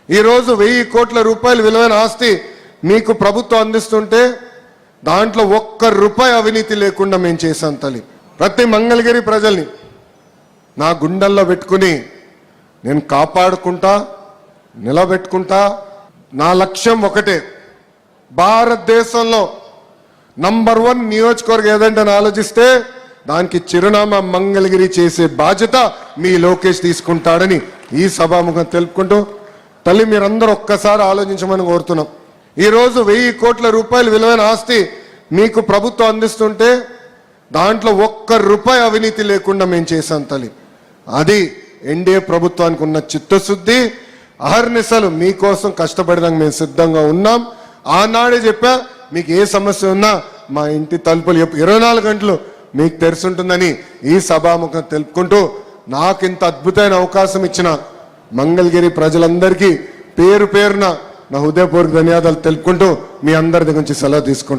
ఈరోజు 1000 కోట్ల రూపాయలు విలువైన ఆస్తి మీకు ప్రభుత్వం అందిస్తుంటే దాంట్లో ఒక్క రూపాయి అవినీతి లేకుండా మేము చేశాం తల్లి. ప్రతి మంగళగిరి ప్రజల్ని నా గుండెల్లో పెట్టుకుని నేను కాపాడుకుంటా, నిలబెట్టుకుంటా. నా లక్ష్యం ఒకటే, భారతదేశంలో నంబర్ 1 నియోజకవర్గం ఏదంటే ఆలోచిస్తే దానికి చిరునామా మంగళగిరి చేసే బాధ్యత మీ లోకేష్ తీసుకుంటాడని ఈ సభాముఖం తెలుపుకుంటూ, తల్లి మీరందరూ ఒక్కసారి ఆలోచించమని కోరుతున్నాం. ఈరోజు 1000 కోట్ల రూపాయలు విలువైన ఆస్తి మీకు ప్రభుత్వం అందిస్తుంటే దాంట్లో ఒక్క రూపాయి అవినీతి లేకుండా మేము చేశాం తల్లి. అది ఎన్డీఏ ప్రభుత్వానికి ఉన్న చిత్తశుద్ధి. అహర్నిశలు మీకోసం కష్టపడడానికి మేము సిద్ధంగా ఉన్నాం. ఆనాడే చెప్పా, మీకు ఏ సమస్య ఉన్నా మా ఇంటి తలుపులు 24 గంటలు మీకు తెరుచుంటుందని ఈ సభాముఖం తెలుపుకుంటూ, నాకు ఇంత అద్భుతమైన అవకాశం ఇచ్చిన మంగళగిరి ప్రజలందరికీ పేరు పేరున నా హృదయపూర్వక ధన్యవాదాలు తెలుపుకుంటూ మీ అందరి దగ్గర నుంచి సెలవు తీసుకుంటాను.